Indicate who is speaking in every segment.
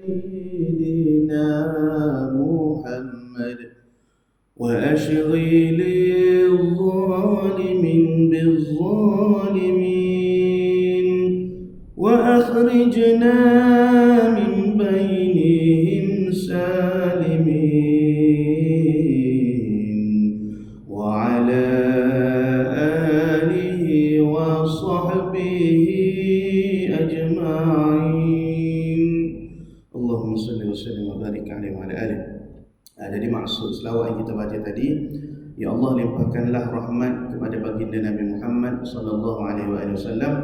Speaker 1: سيدنا محمد وأشغل الظالم بالظالمين وأخرجنا من بينهم سالمين وعلى آله وصحبه أجمعين اللهم صل وسلم وبارك عليه وعلى آله. Jadi maksud selawat yang kita baca tadi, ya Allah limpahkanlah rahmat kepada baginda Nabi Muhammad sallallahu alaihi wasallam.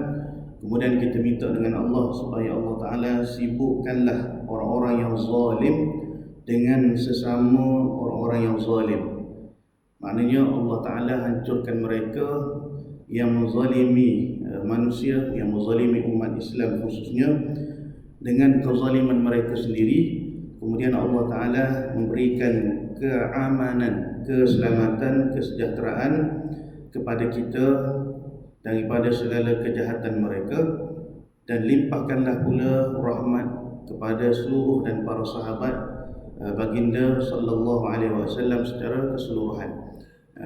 Speaker 1: Kemudian kita minta dengan Allah supaya Allah Taala sibukkanlah orang-orang yang zalim dengan sesama orang-orang yang zalim. Maknanya Allah Taala hancurkan mereka yang menzalimi manusia, yang menzalimi umat Islam khususnya dengan kezaliman mereka sendiri. Kemudian Allah Ta'ala memberikan keamanan, keselamatan, kesejahteraan kepada kita daripada segala kejahatan mereka, dan limpahkanlah pula rahmat kepada seluruh dan para sahabat baginda sallallahu alaihi wasallam secara keseluruhan.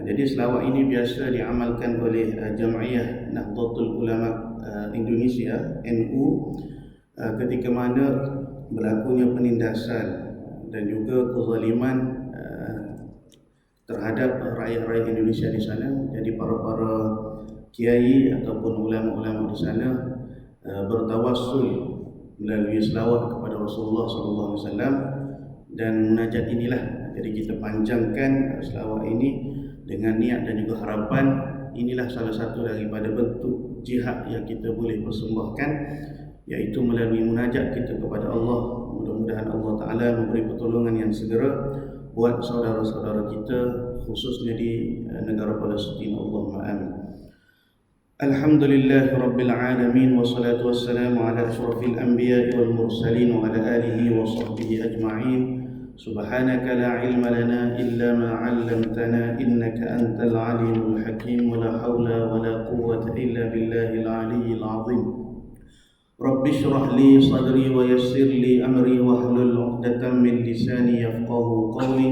Speaker 1: Jadi selawat ini biasa diamalkan oleh Jam'iyah Nahdlatul Ulama Indonesia NU ketika mana berlakunya penindasan dan juga kezaliman terhadap rakyat-rakyat Indonesia di sana. Jadi para kiai ataupun ulama-ulama di sana bertawassul melalui selawat kepada Rasulullah SAW dan munajat inilah. Jadi kita panjangkan selawat ini dengan niat dan juga harapan. Inilah salah satu daripada bentuk jihad yang kita boleh persembahkan, yaitu melalui munajat kita kepada Allah. Mudah-mudahan Allah Ta'ala memberi pertolongan yang segera buat saudara-saudara kita khususnya di negara Palestin. Allahumma amin. Alhamdulillahi Rabbil Alamin, wassalatu wassalamu ala ashrafil anbiya'i wal mursalin wa ala alihi wa sahbihi ajma'in. Subhanaka la ilma lana illa ma 'allamtana innaka antal alimul hakim wa la hawla wa la quwwata illa billahil aliyyil 'azim. Rabbi shrah li sadri wa yassir li amri wahlul 'uqdatam min lisani yafqahu qawli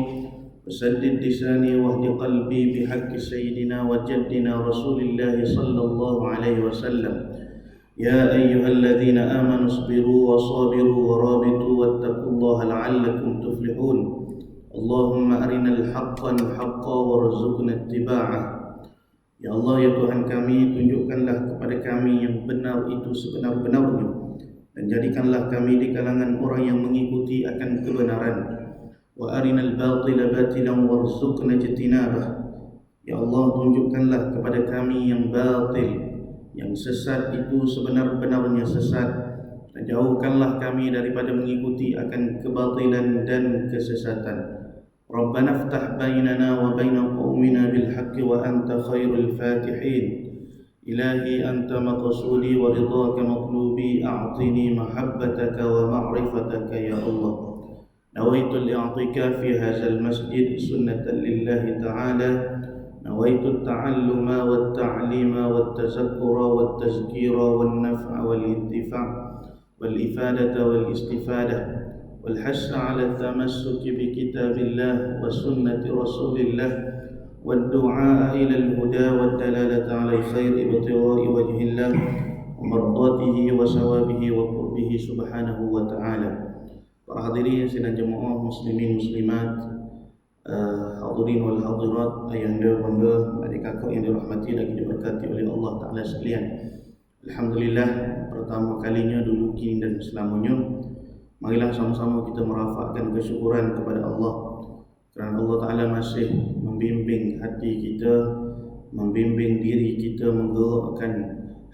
Speaker 1: wasaddid lisani wahdi qalbi bihaqqi sayyidina wa jaddina Rasulillah sallallahu alaihi wasallam. Ya ayyuhalladzina amanu isbiru wa sabiru wa rabitu wattaqullaha la'allakum tuflihun. Allahumma arinal haqqan haqqa warzuqna ittiba'ah. Ya Allah, ya Tuhan kami, tunjukkanlah kepada kami yang benar itu sebenar-benarnya, dan jadikanlah kami di kalangan orang yang mengikuti akan kebenaran. Wa arinal batila batilan warzuqna ijtinabah. Ya Allah, tunjukkanlah kepada kami yang batil, yang sesat itu sebenar-benarnya sesat, dan jauhkanlah kami daripada mengikuti akan kebatilan dan kesesatan. Rabbana aftah bainana wa baina qaumina bil haqqi wa anta khairul fatihin. Ilahi anta maqsudi wa ridhaka matlubi, a'tini mahabbataka wa ma'rifataka ya Allah. Nawaitu al-i'tikaf fi hadzal masjid sunnatan lillahi ta'ala. Nawaitu at-ta'alluma wat-ta'lima wat-tazakkura wat-tazkira wan-naf'a wal-intifa' wal-ifadata wal-istifadah والحث على التمسك بكتاب الله وسنة رسول الله والدعاء إلى الهدى والدلالة على الخير ابتغاء وجه الله ومرضاته وثوابه وقربه سبحانه وتعالى. Para hadirin sidang jemaah muslimin muslimat, hadirin wal hadirat, ayahanda bunda, adik kakak yang dirahmati lagi diberkati oleh Allah Ta'ala sekalian. Alhamdulillah, pertama kalinya dulu kini dan selamanya, marilah sama-sama kita merafakkan kesyukuran kepada Allah kerana Allah Ta'ala masih membimbing hati kita, membimbing diri kita, menggerakkan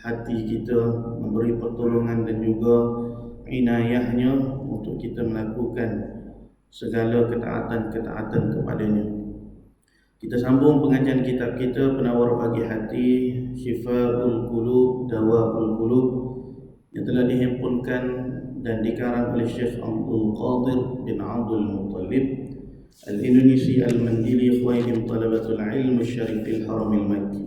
Speaker 1: hati kita, memberi pertolongan dan juga inayahnya untuk kita melakukan segala ketaatan-ketaatan kepadanya. Kita sambung pengajian kitab kita Penawar Pagi Hati, Syifaul Qulub, Dawaul Qulub, yang telah dihimpunkan dan dikarang oleh Syekh Abdul Qadir bin Abdul Muttalib Al-Indonesi Al-Mandili Khwaidim Talabatul Ilm Syarifil Haramil Makki.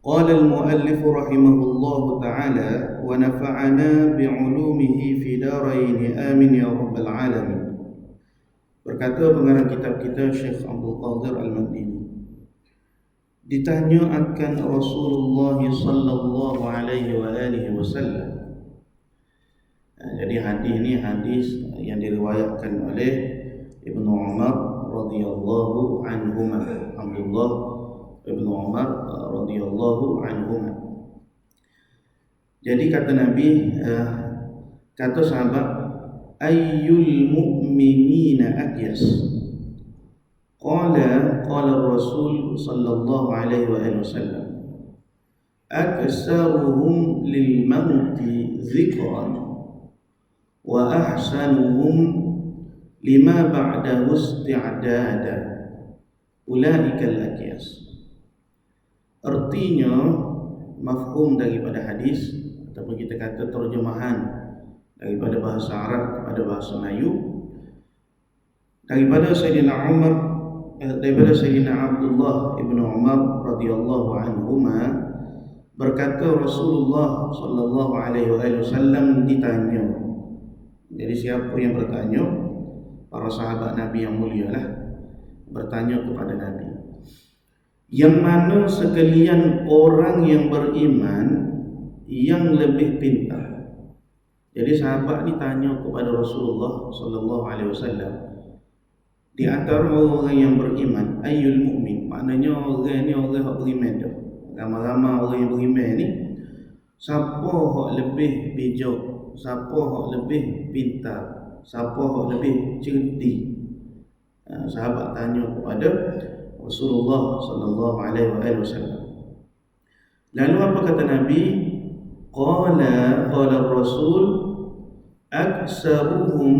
Speaker 1: قال المؤلف رحمه الله تعالى ونفعنا بعلومه في دارين آمين يا رب العالمين. Berkata pengarang kitab kita Syekh Abdul Qadir Al-Madini, ditanya akan Rasulullah sallallahu alaihi wasallam. Jadi hadis ini hadis yang diriwayatkan oleh Ibnu Umar radhiyallahu anhuma, Abdullah Ibnu Umar radhiyallahu anhuma. Jadi kata Nabi, kata sahabat, ayyul mu'minina akyas? Qala Rasul sallallahu alaihi wasallam, aksaruhum lil mauti dzikran wa ahsanuhum lima ba'dahu isti'dada, ulaika al-akyas. Artinya, mafhum daripada hadis ataupun kita kata terjemahan daripada bahasa Arab kepada bahasa Melayu, daripada Sayyidina Abdullah ibn Umar radhiyallahu anhuma, berkata Rasulullah sallallahu alaihi wasallam ditanya. Jadi siapa yang bertanya? Para sahabat Nabi yang mulia lah bertanya kepada Nabi, yang mana sekalian orang yang beriman yang lebih pintar. Jadi sahabat ni tanya kepada Rasulullah sallallahu alaihi wasallam, di antara orang yang beriman, ayyul mu'min, maknanya orang ni orang yang beriman tu, ramai-ramai orang yang beriman ni, siapa yang lebih bijak, siapa yang lebih pintar, siapa yang lebih cerdik? Sahabat tanya kepada Rasulullah sallallahu alaihi wasallam. Lalu apa kata Nabi? Qala Rasul, aksaruhum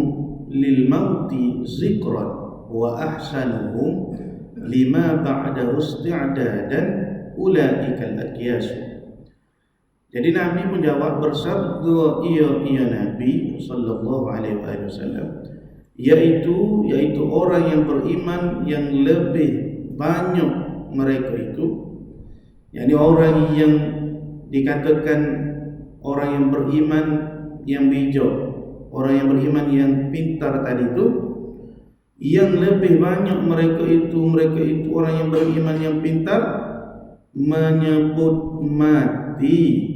Speaker 1: lil mauti zikran wa ahsanuhum lima ba'dahu isti'dadan, ulaika al-akyas. Jadi Nabi pun jawab bersabda, ia Nabi sallallahu alaihi wasallam, yaitu orang yang beriman yang lebih banyak mereka itu, yakni orang yang dikatakan orang yang beriman yang bijak, orang yang beriman yang pintar tadi itu, yang lebih banyak mereka itu orang yang beriman yang pintar menyebut mati.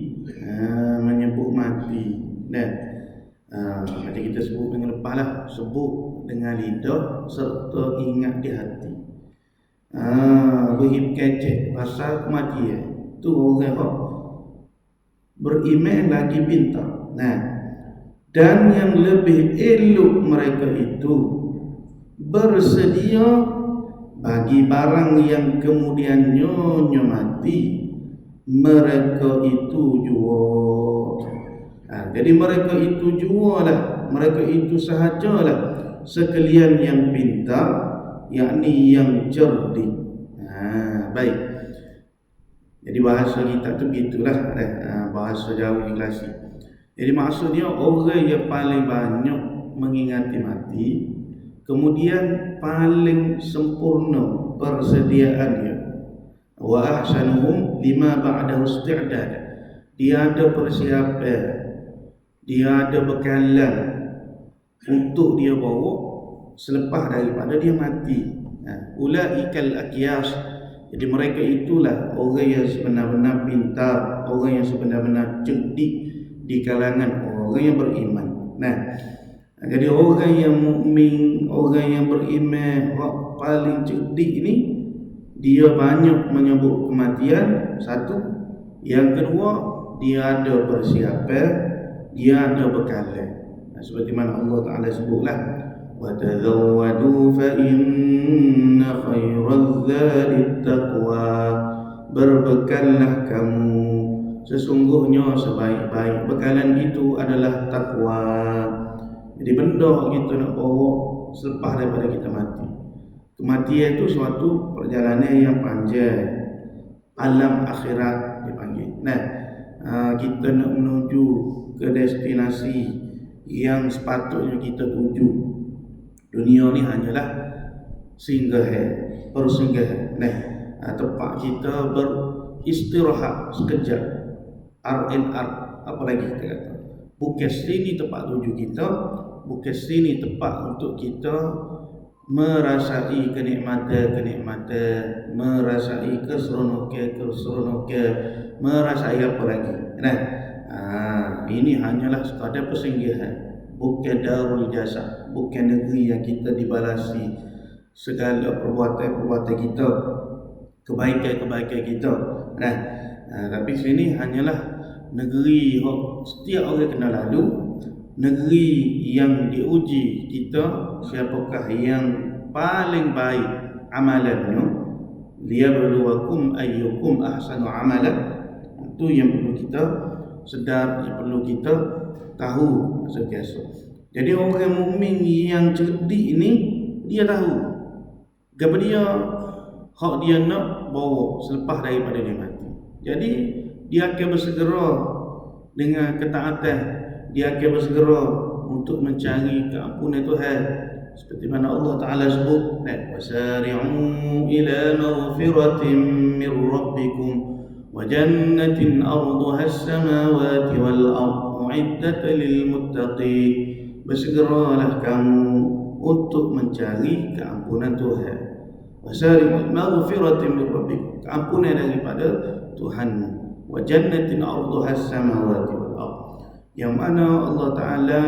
Speaker 1: Menyebut mati. Macam kita sebut dengan lepaslah, sebut dengan lidah serta ingat di hati. Berhip kecek pasal kematian. Tu orang yang beriman lagi pintar. Dan yang lebih elok mereka itu bersedia bagi barang yang kemudiannya mati, mereka itu jual. Jadi mereka itu jualah, mereka itu sahajalah sekalian yang pintar, yakni yang cerdik. Baik. Jadi bahasa kita tu gitulah, bahasa Jawa klasik. Jadi maksudnya orang yang paling banyak mengingati mati, kemudian paling sempurna persediaannya. Wa ahsanuhum lima ba'dahu isti'dad. Dia ada persiapan, dia ada bekalan untuk dia bawa selepas daripada dia mati. Ulaikal akyas. Jadi mereka itulah orang yang sebenar-benar pintar, orang yang sebenar-benar cerdik di kalangan orang yang beriman. Jadi orang yang mukmin, orang yang beriman, orang paling cerdik ini, dia banyak menyebut kematian, satu. Yang kedua, dia ada persiapan, dia ada bekalan. Seperti mana Allah Ta'ala sebutlah, wa tazawwadu fa inna khairaz zadi taqwa. Berbekallah kamu, sesungguhnya sebaik-baik bekalan itu adalah takwa. Jadi benda kita nak bawa selepas daripada kita mati. Kematian itu suatu perjalanan yang panjang, alam akhirat dipanggil. Kita nak menuju ke destinasi yang sepatutnya kita tuju. Dunia ni hanyalah persinggahan. Tempat kita beristirahat sekejap. R&R, apa lagi kita kata, bukan sini tempat tuju kita, bukan sini tempat untuk kita merasai kenikmatan, merasai keseronokan, merasai apa lagi. Nah, ini hanyalah sekadar persinggahan, bukan darul jasa, bukan negeri yang kita dibalasi segala perbuatan kita, kebaikan kita. Nah, tapi sini hanyalah negeri setiap orang kena lalu, negeri yang diuji kita siapakah yang paling baik amalannya, liyabluwakum ayyukum ahsanu amalan. Itu yang perlu kita sedar, yang perlu kita tahu sentiasa. Jadi orang mukmin yang cerdik ini, dia tahu apa dia hak dia nak bawa selepas daripada dia mati. Jadi dia akan bersegera dengan ketaatan, dia akan bersegera untuk mencari keampunan Tuhan, seperti mana Allah Ta'ala sebut, wasari'u ila maghfiratin min rabbikum wa jannatin arduha as-samawati wal ardu uiddat lil muttaqin. Bersegeralah kamu untuk mencari keampunan Tuhan. Wasari'u maghfiratin min rabbikum, keampunan daripada Tuhanmu. Wa jannatin arduha as-samawati wal ard, yang mana Allah Ta'ala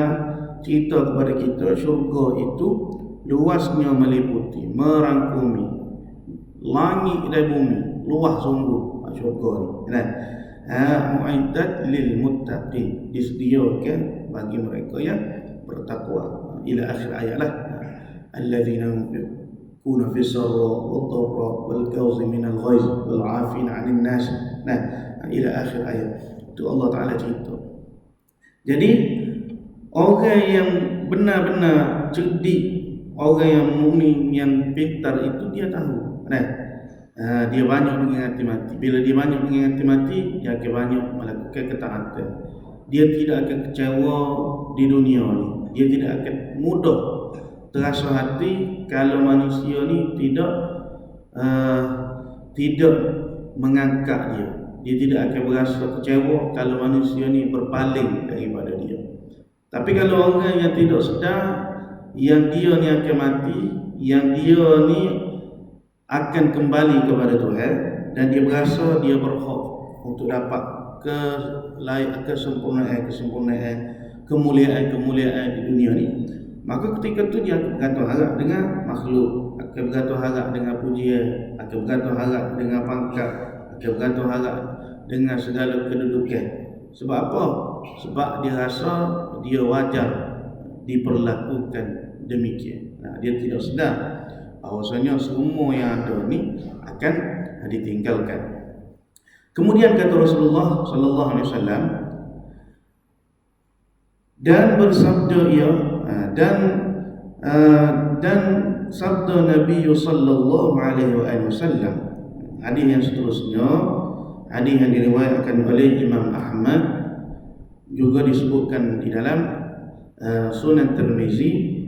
Speaker 1: cerita kepada kita syurga itu luasnya meliputi, merangkumi langit dan bumi, luas sungguh syurga ni. Mu'iddat lil muttaqin, disediakan bagi mereka yang bertakwa. Ila akhir ayat lah. Alladzina yunfiquna fis sarra wad dharra wal kazimin al ghaiz wal 'afina 'anil nas. Ila akhir ayat. Itu Allah Ta'ala cerita. Jadi orang yang benar-benar cerdik, orang yang mukmin, yang pintar itu dia tahu. Dia banyak mengingati mati. Bila dia banyak mengingati mati, dia akan banyak melakukan ketaatan. Dia tidak akan kecewa di dunia ni. Dia tidak akan mudah terasa hati kalau manusia ni tidak mengangkat dia. Dia tidak akan berasa kecewa kalau manusia ni berpaling daripada dia. Tapi kalau orang yang tidak sedar, yang dia ni akan mati, yang dia ni akan kembali kepada Tuhan, dan dia berasa dia berhak untuk dapat kesempurnaan, kemuliaan di dunia ni, maka ketika tu dia akan bergantung harap dengan makhluk, akan bergantung harap dengan pujian, akan bergantung harap dengan pangkat, akan bergantung harap dengan segala kedudukan. Sebab apa? Sebab dia rasa dia wajar diperlakukan demikian. Dia tidak sedar bahawasanya semua yang ada ni akan ditinggalkan. Kemudian kata Rasulullah sallallahu alaihi wasallam, dan bersabda ia, dan sabda Nabi sallallahu alaihi wasallam, hadis yang seterusnya, hadis yang diriwayatkan oleh Imam Ahmad, juga disebutkan di dalam Sunan Tirmizi,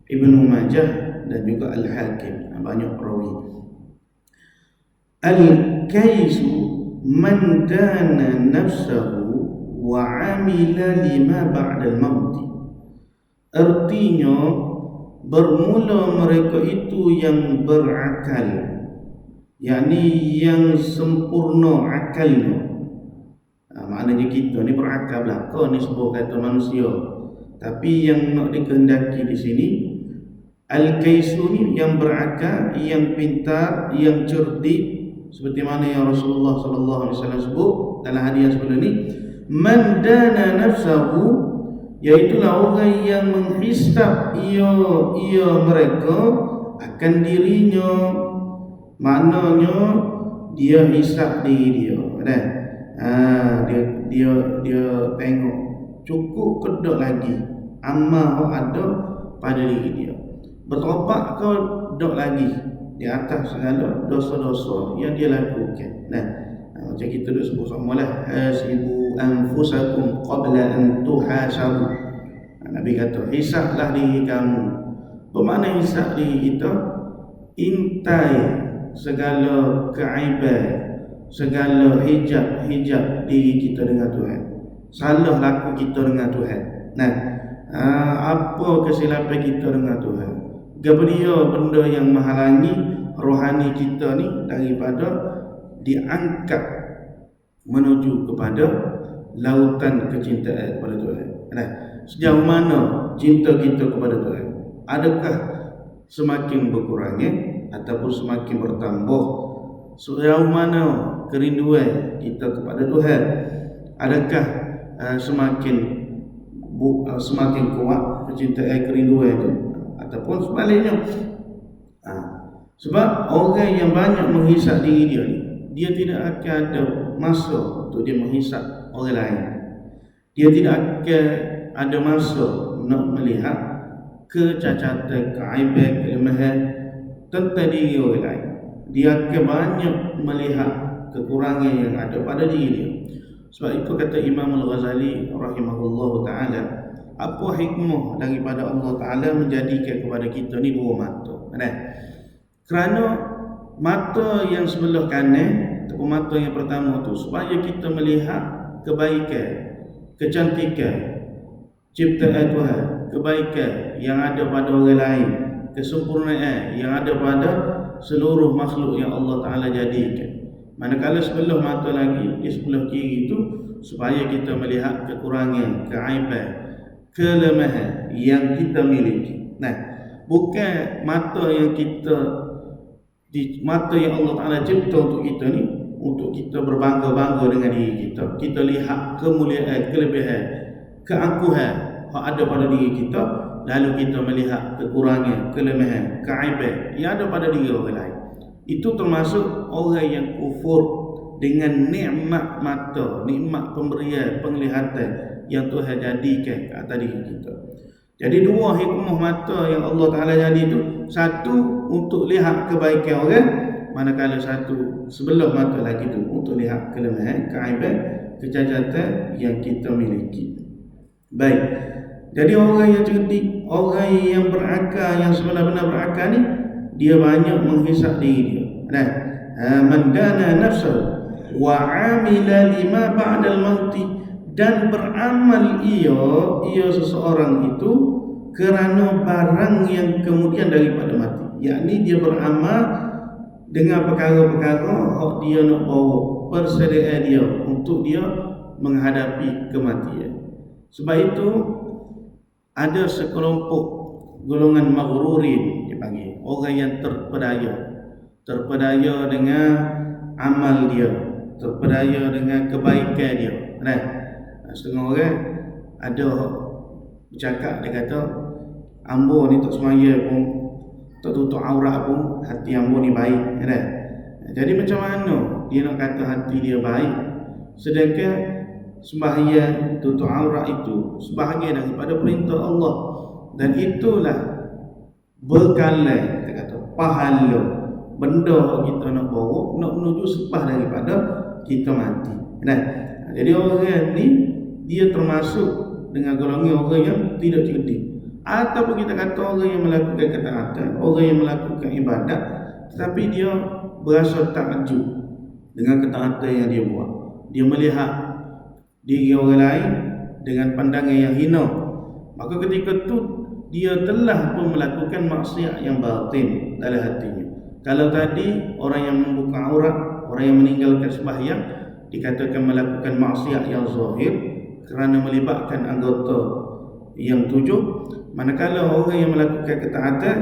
Speaker 1: Ibnu Majah dan juga Al-Hakim, banyak perawi. Al-kaisu man dana nafsahu wa amila lima ba'dal maut. Artinya bermula mereka itu yang berakal, yakni yang sempurna akalnya. Maknanya kita ni berakal belaka ni sebuah kata manusia, tapi yang nak dikehendaki di sini al-kaisu ni yang berakal, yang pintar, yang cerdik, seperti mana yang Rasulullah sallallahu alaihi wasallam sebut dalam hadis yang sebelum ni, man dana nafsahu, iaitulah orang yang menghisap ia mereka akan dirinya. Maknanya dia hisap diri dia. Dia tengok cukup ke tak lagi amal ada pada diri dia, bertobat ke tak lagi di atas segala dosa-dosa yang dia lakukan. Macam kita duk sebut samalah, hasibu anfusakum qabla an tuhasabu. Nabi kata hisaplah diri kamu. Bermakna hisap diri kita, intai segala keaiban, segala hijab diri kita dengan Tuhan, salah laku kita dengan Tuhan. Nah, apa kesilapan kita dengan Tuhan, gaberia benda yang menghalangi rohani kita ni daripada diangkat menuju kepada lautan kecintaan kepada Tuhan. Nah, sejauh mana cinta kita kepada Tuhan? Adakah semakin berkurangnya ataupun semakin bertambah? Sejauh mana kerinduan kita kepada Tuhan? Adakah semakin kuat kecintaan kerinduan itu ataupun sebaliknya? Sebab orang yang banyak menghisap diri dia ni, dia tidak akan ada masa untuk dia menghisap orang lain. Dia tidak akan ada masa nak melihat kecacatan, keaiban, kelemahan tentang diri orang lain. Dia akan banyak melihat kekurangan yang ada pada diri dia. Sebab itu kata Imam Al-Ghazali rahimahullah ta'ala, apa hikmah daripada Allah Ta'ala menjadikan kepada kita ni dua mata? Kerana mata yang sebelah kanan ataupun mata yang pertama tu supaya kita melihat kebaikan, kecantikan ciptaan Tuhan, kebaikan yang ada pada orang lain, kesempurnaan yang ada pada seluruh makhluk yang Allah Ta'ala jadikan. Manakala sebelah mata lagi, di sebelah kiri itu supaya kita melihat kekurangan, keaiban, kelemahan yang kita miliki. Nah, bukan mata yang Allah Ta'ala cipta untuk kita ni, untuk kita berbangga-bangga dengan diri kita. Kita lihat kemuliaan, kelebihan, keangkuhan yang ada pada diri kita, lalu kita melihat kekurangan, kelemahan, keaiban yang ada pada diri orang lain. Itu termasuk orang yang kufur dengan nikmat mata, nikmat pemberian penglihatan yang Tuhan jadikan ke atas diri kita. Jadi dua hikmah mata yang Allah Ta'ala jadi itu, satu untuk lihat kebaikan orang, manakala satu sebelah mata lagi itu untuk lihat kelemahan, keaiban, kecacatan yang kita miliki. Baik, jadi orang yang cerdik, orang yang berakal, yang sebenar-benar berakal ni, dia banyak menghisap diri dia. Man dana nafsahu wa amila lima ba'dal mauti, dan beramal ia seseorang itu kerana barang yang kemudian daripada mati. Yakni dia beramal dengan perkara-perkara yang dia nak bawa persediaan dia untuk dia menghadapi kematian. Sebab itu ada sekelompok golongan maghrurin dipanggil, orang yang terpedaya dengan amal dia, terpedaya dengan kebaikan dia. Setengah orang ada bercakap, dia kata ambo ni tak semaya pun, tak tutup aurat pun, hati ambo ni baik. Jadi macam mana dia nak kata hati dia baik, sedangkan sembahyang tutup aurat itu sebahagian daripada perintah Allah, dan itulah bekalan, kita kata pahala, benda kita nak bawa nak menuju selepas daripada kita mati. Jadi orang ni dia termasuk dengan golongan orang yang tidak cerdik, ataupun kita kata orang yang melakukan ketaatan, orang yang melakukan ibadat, tetapi dia berasa takjub dengan ketaatan yang dia buat. Dia melihat diri orang lain dengan pandangan yang hina, maka ketika itu dia telah pun melakukan maksiat yang batin dalam hatinya. Kalau tadi orang yang membuka aurat, orang yang meninggalkan sembahyang dikatakan melakukan maksiat yang zahir kerana melibatkan anggota yang 7, manakala orang yang melakukan ketaatan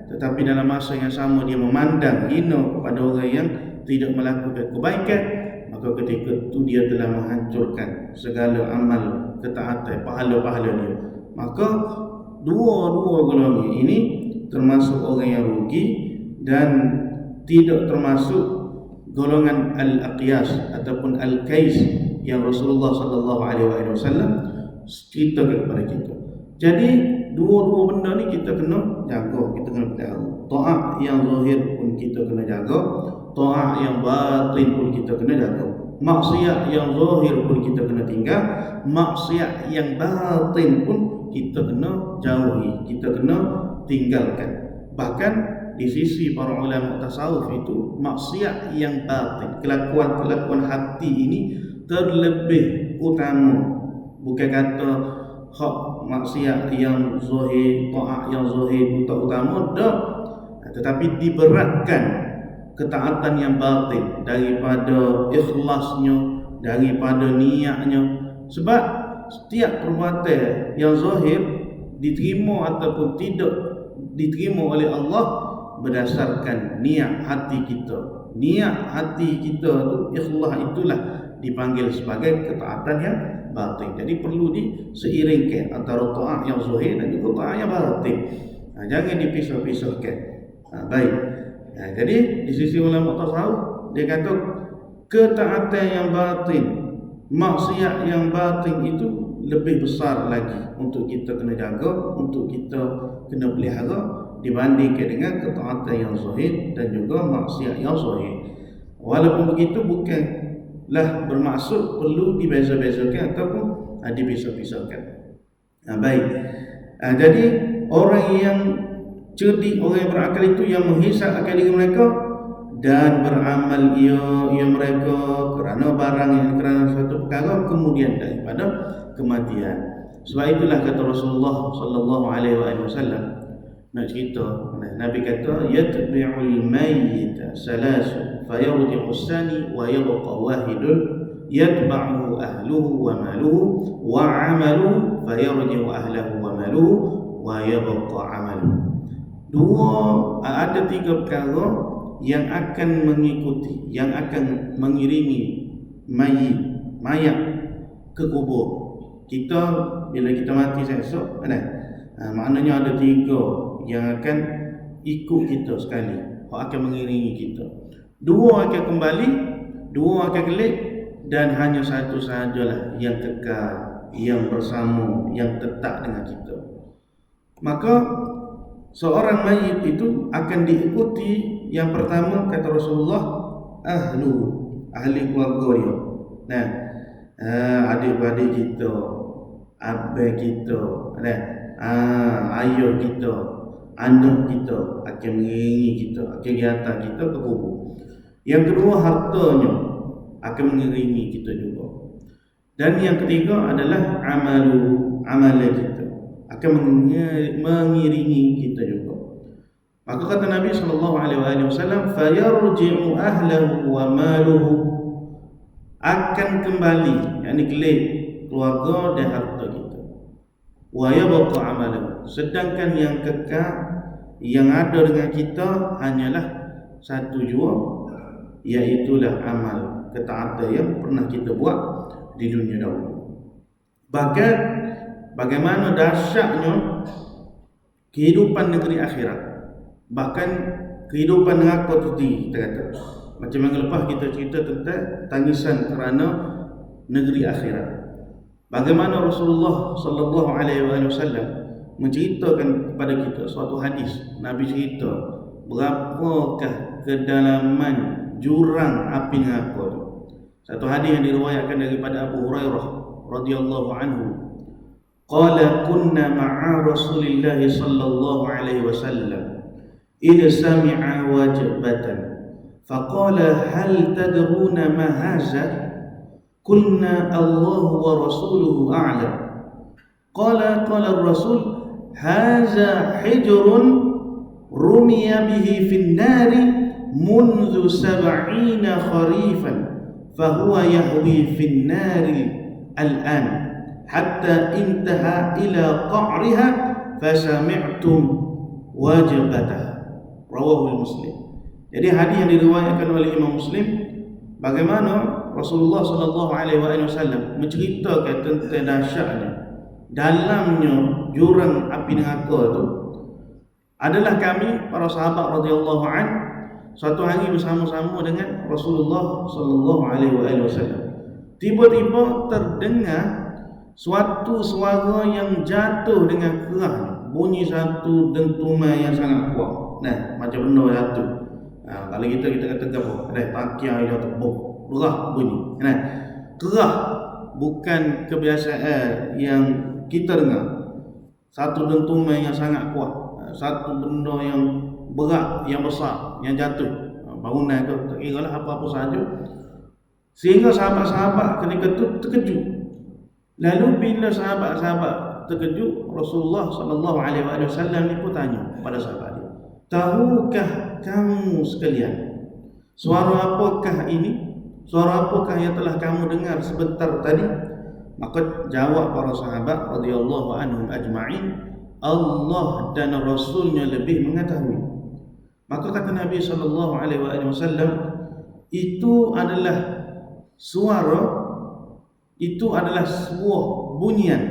Speaker 1: tetapi dalam masa yang sama dia memandang hina kepada orang yang tidak melakukan kebaikan, maka ketika itu dia telah menghancurkan segala amal ketaatan, pahala-pahala dia. Maka dua-dua golongan ini termasuk orang yang rugi dan tidak termasuk golongan al-aqyas ataupun al-kais yang Rasulullah sallallahu alaihi wasallam ceritakan kepada kita. Jadi dua-dua benda ni kita kena jaga, kita kena pelihara. Taat yang zahir pun kita kena jaga, taat yang batin pun kita kena jaga. Maksiat yang zahir pun kita kena tinggal, maksiat yang batin pun kita kena jauhi, kita kena tinggalkan. Bahkan di sisi para ulama tasawuf itu maksiat yang batin, kelakuan-kelakuan hati ini terlebih utama. Bukan kata hak maksiat yang zahir, taat yang zahir itu tak utama, dak. Tetapi diberatkan ketaatan yang batin daripada ikhlasnya, daripada niatnya. Sebab setiap perbuatan yang zahir diterima ataupun tidak diterima oleh Allah berdasarkan niat hati kita. Niat hati kita tu, ikhlas itulah dipanggil sebagai ketaatan yang batin. Jadi perlu diseiringkan antara taat yang zahir dan juga taat yang batin. Jangan dipisah-pisahkan. Baik. Jadi di sisi ulama tasawuf dia kata ketaatan yang batin, maksiat yang batin itu lebih besar lagi untuk kita kena jaga, untuk kita kena pelihara dibandingkan dengan ketaatan yang zahir dan juga maksiat yang zahir. Walaupun begitu bukanlah bermaksud perlu dibeza-bezakan ataupun dipisah-pisahkan. Baik. Jadi orang yang cerdik, orang yang berakal itu yang menghisap akal diri mereka dan beramal ia mereka kerana barang yang kerana suatu perkara kemudian daripada kematian. Sebab itulah kata Rasulullah sallallahu alaihi wasallam nak cerita, Nabi kata yatbi'ul mayyit salasu fayarji'u as-sani wa yabqa wahidun yatba'uhu ahluhu wa maluhu wa 'amaluhu fayarji'u ahlahu wa maluhu wa yabqa 'amaluhu. Ada tiga perkara yang akan mengikuti, yang akan mengiringi mayat ke kubur. Kita bila kita mati esok, maknanya ada tiga yang akan ikut kita sekali, yang akan mengiringi kita. Dua akan kembali, dua akan kelak, dan hanya satu sahajalah yang kekal, yang bersama, yang tetap dengan kita. Maka seorang mayit itu akan diikuti, yang pertama kata Rasulullah, ahli keluarga dia. Adik-adik kita, abang kita, ayah kita, anak kita akan mengiringi kita, akan hantar kita ke kubur. Yang kedua, hartanya akan mengiringi kita juga. Dan yang ketiga adalah amalan kita akan mengiringi kita juga. Maka kata Nabi sallallahu alaihi wasallam, fayarji'u ahlahu wa maluhu, akan kembali, yakni kelak keluarga dan harta kita. Wa yabqa amaluhu, sedangkan yang kekal yang ada dengan kita hanyalah satu jua, iaitulah amal ketaatan yang pernah kita buat di dunia dahulu. Bahkan bagaimana dahsyatnya kehidupan negeri akhirat, bahkan kehidupan neraka itu kita kata. Macam minggu lepas kita cerita tentang tangisan kerana negeri akhirat. Bagaimana Rasulullah sallallahu alaihi wasallam menceritakan kepada kita suatu hadis. Nabi cerita berapakah kedalaman jurang api neraka itu. Satu hadis yang diriwayatkan daripada Abu Hurairah radhiyallahu anhu. Qala kunna ma'a Rasulillah sallallahu alaihi wasallam idza sami'a wajbatan faqala hal tadruna ma hadha qulna Allah wa rasuluhu a'lam qala ar-rasul hadha hijrun rumiya bihi fin nari منذ 70 خريفا فهو يهوي في النار الآن حتى انتهى إلى قعرها فسمعتم واجبتها. Rawahul Muslim. Jadi hadis yang diriwayatkan oleh Imam Muslim, bagaimana Rasulullah sallallahu alaihi wasallam menceritakan tentang dahsyatnya dalamnya jurang api neraka itu. Adalah kami para sahabat radhiyallahu an suatu hari bersama-sama dengan Rasulullah sallallahu alaihi wasallam. Tiba-tiba terdengar suatu suara yang jatuh dengan kerasnya, bunyi satu dentuman yang sangat kuat. Macam benda jatuh. Kalau kita kata apa? Ada takiah yang jatuh, kerah bunyi. Kerah, bukan kebiasaan yang kita dengar. Satu dentuman yang sangat kuat. satu benda yang berat, yang besar, yang jatuh, bangunan ke, tak kira lah apa-apa sahaja, sehingga sahabat-sahabat ketika itu terkejut. Lalu bila sahabat-sahabat terkejut, Rasulullah SAW ni pun tanya pada sahabat dia, tahukah kamu sekalian suara apakah ini? Suara apakah yang telah kamu dengar sebentar tadi? Maka jawab para sahabat radhiyallahu anhum ajma'in, Allah dan Rasulnya lebih mengetahui. Maka kata Nabi SAW, itu adalah suara, itu adalah sebuah bunyian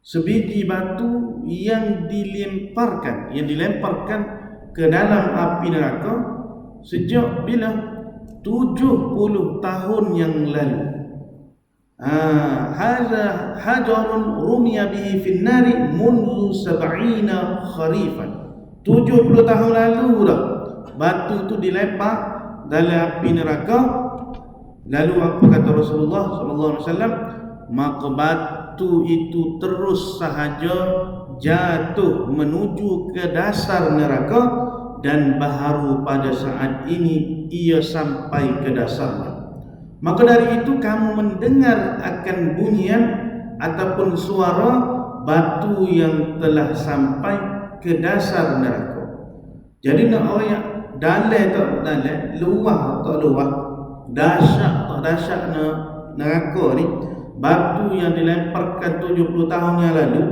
Speaker 1: sebiji batu yang dilemparkan ke dalam api neraka sejak bila? 70 tahun yang lalu. Hadza hajarun rumiya bihi fin nari mundu 70 kharifan. 70 tahun lalu dah batu tu dilempar dalam api neraka. Lalu apa kata Rasulullah SAW? Maka batu itu terus sahaja jatuh menuju ke dasar neraka, dan baharu pada saat ini ia sampai ke dasarnya. Maka dari itu kamu mendengar akan bunyian ataupun suara batu yang telah sampai ke dasar neraka. Jadi nak ayat dalam tak dalam, luah tak luah, dahsyat tak dahsyat neraka ni, batu yang dilemparkan 70 tahun yang lalu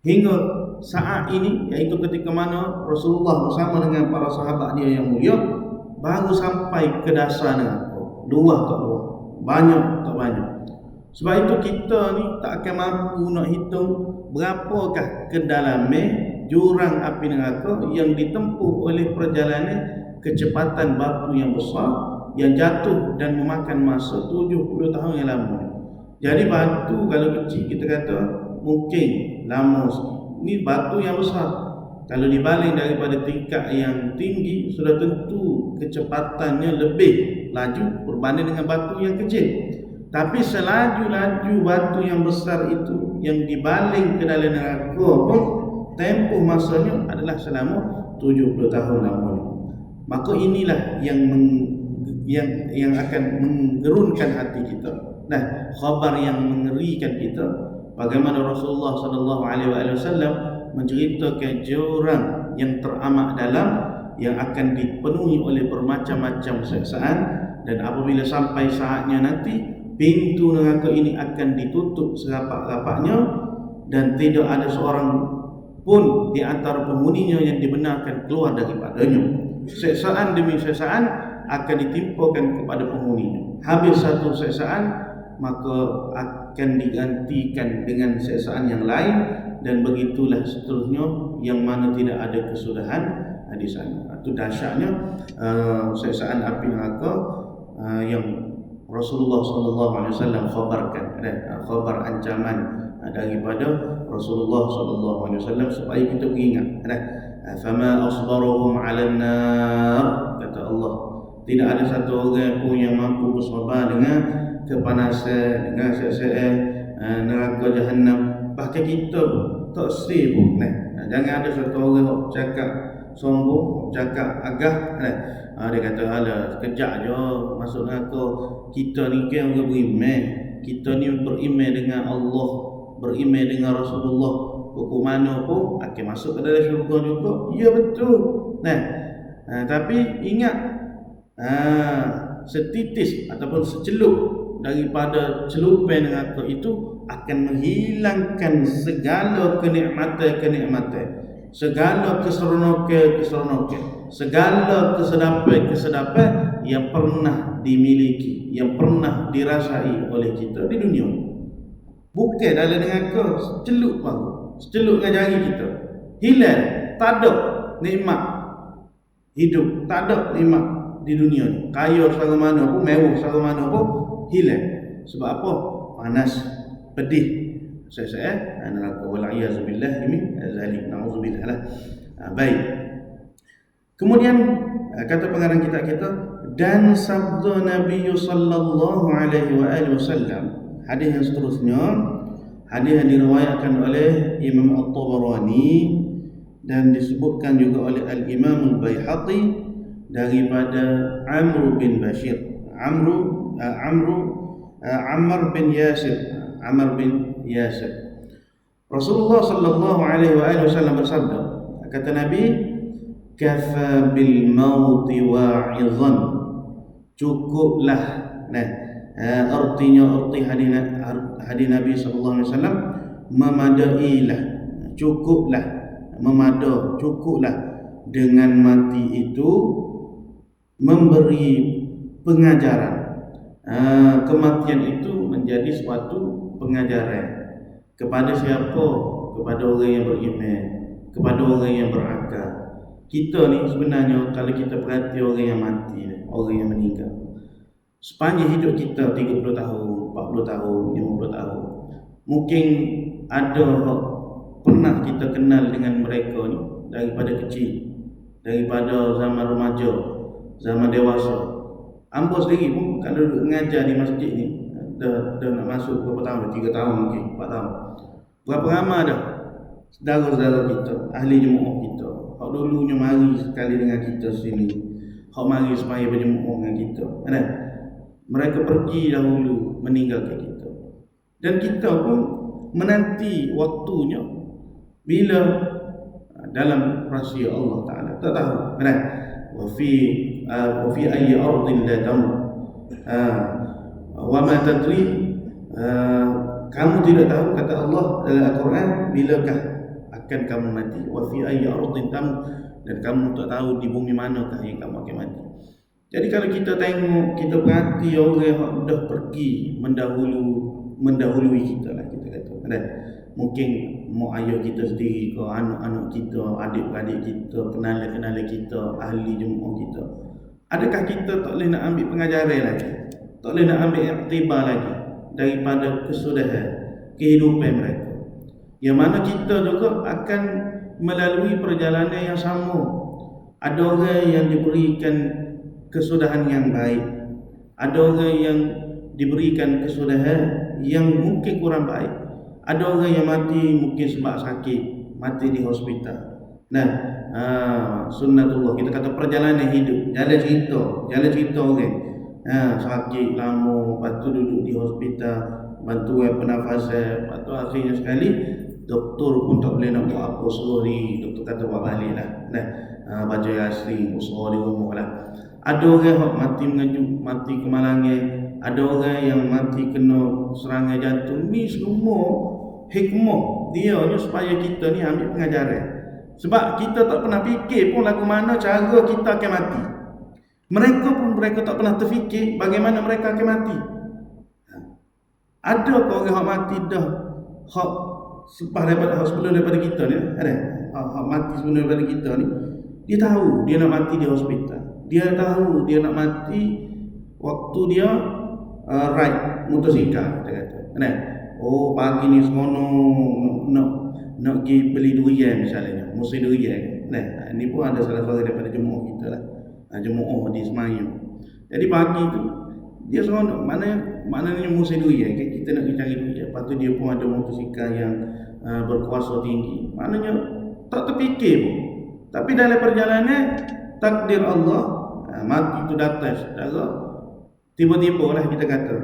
Speaker 1: hingga saat ini, iaitu ketika mana Rasulullah bersama dengan para sahabat dia yang mulia baru sampai ke dasar neraka. Luah tak luah, banyak tak banyak. Sebab itu kita ni tak akan mampu nak hitung berapakah kedalaman jurang api neraka yang ditempuh oleh perjalanan kecepatan batu yang besar yang jatuh dan memakan masa 70 tahun yang lama. Jadi batu kalau kecil kita kata mungkin lama sikit. Ini batu yang besar, kalau dibaling daripada tingkat yang tinggi sudah tentu kecepatannya lebih laju berbanding dengan batu yang kecil. Tapi selaju-laju batu yang besar itu yang dibaling ke dalam neraka pun tempoh masanya adalah selama 70 tahun lamanya. Maka inilah yang akan menggerunkan hati kita. Nah, khabar yang mengerikan kita, bagaimana Rasulullah SAW menceritakan jurang yang teramat dalam yang akan dipenuhi oleh bermacam-macam siksaan, dan apabila sampai saatnya nanti pintu neraka ini akan ditutup serapat-rapatnya dan tidak ada seorang pun di antara penghuninya yang dibenarkan keluar daripadanya. Siksaan demi siksaan akan ditimpakan kepada penghuninya. Habis satu siksaan maka akan digantikan dengan siksaan yang lain, dan begitulah seterusnya yang mana tidak ada kesudahan di sana. Itu dahsyatnya siksaan api neraka yang Rasulullah SAW khabarkan, khabar ancaman daripada Rasulullah SAW supaya kita ingat. Fama asbaruhum 'alan nar, kata Allah, tidak ada satu orang pun yang mampu bersabar dengan kepanasan, dengan siksaan neraka Jahannam. Bahkan kita tak sibuk. Jangan ada satu orang cakap sombong, cakap agak, dia kata alah sekejap je masuk neraka. Kita ni kan orang beriman, kita ni beriman dengan Allah, beriman dengan Rasulullah. Hukum mana pun akan masuk ke dalam syurga juga. Ya betul. Tapi ingat, setitis ataupun secelup daripada celupan neraka itu akan menghilangkan segala kenikmatan, segala keseronokan, segala kesedapan yang pernah dimiliki, yang pernah dirasai oleh kita di dunia. Bukan dalam neraka celup baru, celup dengan jari kita, hilang, tak ada nikmat hidup, tak ada nikmat di dunia ni. Kaya secara mana pun, mewah secara mana pun, hilang. Sebab apa? Panas, pedih, saya neraka. Wal'iyazubillah min zalik, na'udzubillah lah. Baik. Kemudian kata pengarang kita dan sabda Nabi sallallahu alaihi wasallam, hadis yang seterusnya, hadis yang diriwayatkan oleh Imam At-Tabarani dan disebutkan juga oleh Al-Imam Al-Baihaqi daripada Amr bin Bashir, Ammar bin Yasir. Rasulullah sallallahu alaihi wasallam bersabda, kata Nabi, kafa bil mauti wa'izan, cukuplah. Artinya hadis Nabi sallallahu alaihi wasallam, memadailah, cukuplah, cukuplah dengan mati itu memberi pengajaran. Kematian itu menjadi suatu pengajaran kepada siapa? Kepada orang yang beriman, kepada orang yang berakal. Kita ni sebenarnya kalau kita perhati orang yang mati, orang yang meninggal, sepanjang hidup kita 30 tahun, 40 tahun, 50 tahun, mungkin ada pernah kita kenal dengan mereka ni daripada kecil, daripada zaman remaja, zaman dewasa. Ambo sendiri pun kalau duduk mengajar di masjid ni dah nak masuk berapa tahun? 3 tahun mungkin, 4 tahun. Berapa ramai dah saudara-saudara kita, ahli jemaah kita, hak dulunya mari sekali dengan kita sini, hak mari supaya berjemaah dengan kita, kan? Mereka pergi dahulu meninggalkan kita, dan kita pun menanti waktunya bila dalam rahsia Allah Ta'ala, tak tahu, kan? Wa fi ayyi ardin la tamut, wa ma tadri, kamu tidak tahu, kata Allah dalam Al-Quran, bilakah akan kamu mati. Wa fi ayyi ardin tamut, dan kamu tak tahu di bumi manakah yang kamu akan mati. Jadi kalau kita tengok, kita perhati orang yang dah pergi mendahului kita lah, kita kata, kan? Mungkin mak ayah kita sendiri ke, anak-anak kita, adik-beradik kita, kenalan-kenalan kita, ahli jemaah kita. Adakah kita tak boleh nak ambil pengajaran lagi, tak boleh nak ambil iktibar lagi daripada kesudahan kehidupan mereka, yang mana kita juga akan melalui perjalanan yang sama. Ada orang yang diberikan kesudahan yang baik, ada orang yang diberikan kesudahan yang mungkin kurang baik. Ada orang yang mati mungkin sebab sakit, mati di hospital. Sunnatullah, kita kata perjalanan hidup, jalan cerita orang. Sakit lama, lepas tu duduk di hospital, bantuan pernafasan, lepas tu akhirnya sekali doktor pun tak boleh nak buat apa, suruh diri, doktor kata buat balik lah. Baca Yasin, suruh di rumah lah. Ada orang yang mati mengajuk, mati kemalangan, ada orang yang mati kena serangan jantung. Ni semua hikmah dia ni supaya kita ni ambil pengajaran. Sebab kita tak pernah fikir pun lagu mana cara kita akan mati. Mereka tak pernah terfikir bagaimana mereka akan mati. Ada orang yang mati dah hak sebelum daripada kita ni, ada hak mati sebelum daripada kita ni, dia tahu dia nak mati di hospital, dia tahu dia nak mati waktu dia ride motosikal, dia kata, kan? Oh, pagi ni semono nak pergi beli durian misalnya, musim durian. Ini pun ada salah satu daripada jemaah kita lah, jemaah di Semayang. Jadi pagi tu dia seronok, maknanya musim durian, kan? Kita nak pergi cari durian. Lepas tu dia pun ada motosikal yang berkuasa tinggi, maknanya tak terfikir pun. Tapi dalam perjalanan takdir Allah, mati itu datang secara tiba-tiba lah, kita kata.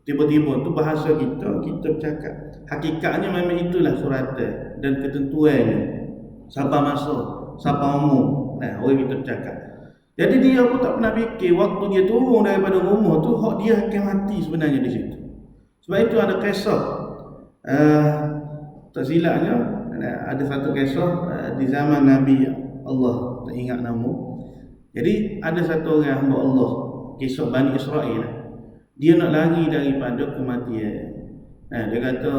Speaker 1: Tiba-tiba tu bahasa kita bercakap. Hakikatnya memang itulah suratan dan ketentuannya. Siapa masa, siapa umur, orang kita bercakap. Jadi dia pun tak pernah fikir waktu dia turun daripada rumah tu, hak dia akan mati sebenarnya di situ. Sebab itu ada kisah, tak silapnya ada satu kisah di zaman Nabi Allah, tak ingat nama. Jadi ada satu orang hamba Allah, kisah Bani Israel. Dia nak lari daripada kematian. Dia kata,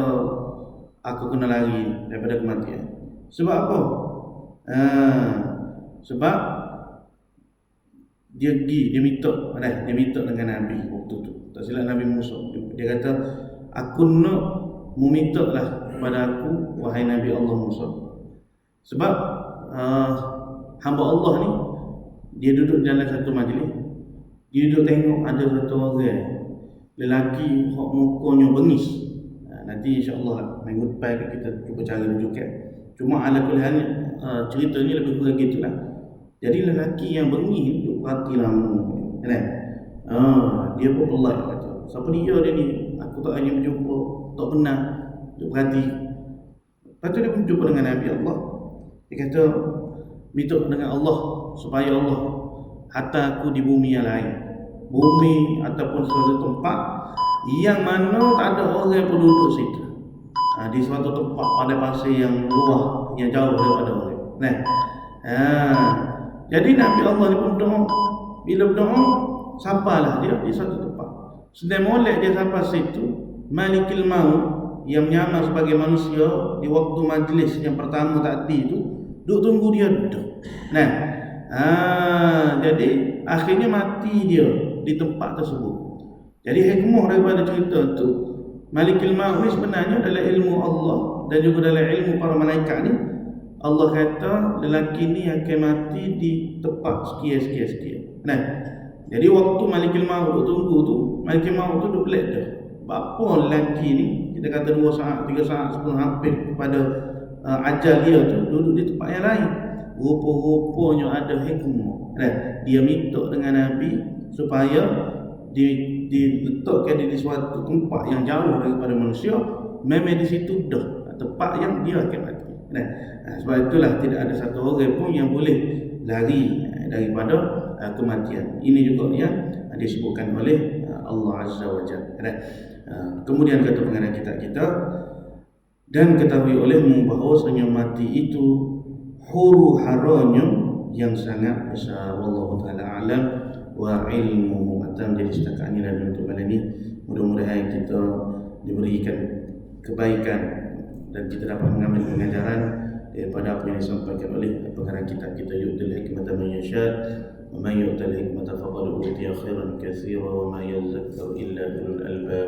Speaker 1: aku kena lari daripada kematian. Sebab apa? Sebab dia minta dengan Nabi waktu tu. Tak silap Nabi Musa. Dia kata, aku nak meminta lah kepada aku, wahai Nabi Allah Musa. Sebab hamba Allah ni, dia duduk dalam satu majlis. Dia duduk tengok ada satu orang lelaki hak mukanya bengis. Nanti insya-Allah minggu depan kita cuba cari rujukan. Cuma ala kulli hal ceritanya lebih kurang gitulah. Jadi lelaki yang bengi duk perhati lama kan. Dia pun pelak kata. Siapa dia ni? Aku tak hanya berjumpa, tak pernah duk perhati. Lepas tu dia pun jumpa dengan Nabi Allah. Dia kata, minta dengan Allah supaya Allah hantar aku di bumi yang lain. Bumi ataupun suatu tempat yang mana tak ada orang penduduk situ. Di suatu tempat pada pasir yang luar, yang jauh daripada orang. Jadi Nabi Allah ni pun doa. Bila berdoa, sampailah dia di suatu tempat. Sedang molek dia sampai situ, Malikil Maut yang menyamar sebagai manusia di waktu majlis yang pertama tadi tu, duk tunggu dia duduk. Jadi akhirnya mati dia di tempat tersebut. Jadi hikmah daripada cerita tu, Malikil Maut ni sebenarnya dalam ilmu Allah dan juga dalam ilmu para malaikat ni, Allah kata lelaki ni akan mati di tempat sekian. Jadi waktu Malikil Maut duk tunggu tu, Malikil Maut tu duk pelik dah. Bapa lelaki ni, kita kata 2 saat, 3 saat sebelum hampir kepada ajal dia tu, duduk di tempat yang lain. Rupa-rupanya ada hikmah. Dia minta dengan Nabi supaya diletakkan di suatu tempat yang jauh daripada manusia. Memang di situ dah tempat yang dia akan mati. Sebab itulah tidak ada satu orang pun yang boleh lari daripada kematian. Ini juga yang disebutkan oleh Allah Azza wa Jalla. Kemudian kata pengarang kitab kita, dan ketahui olehmu bahawasanya mati itu huru haranya yang sangat besar. Wallahu ta'ala alam wa ilmu. Mata menjadi setakat ini dan untuk malam ini, mudah-mudahan kita diberikan kebaikan dan kita dapat mengambil pengajaran daripada apa yang disampaikan oleh pengarang kitab kita, yu'til hikmata man yasha wa man yu'tal hikmata faqad utiya khairan katsira wa ma yadhakkaru illa ulul albab.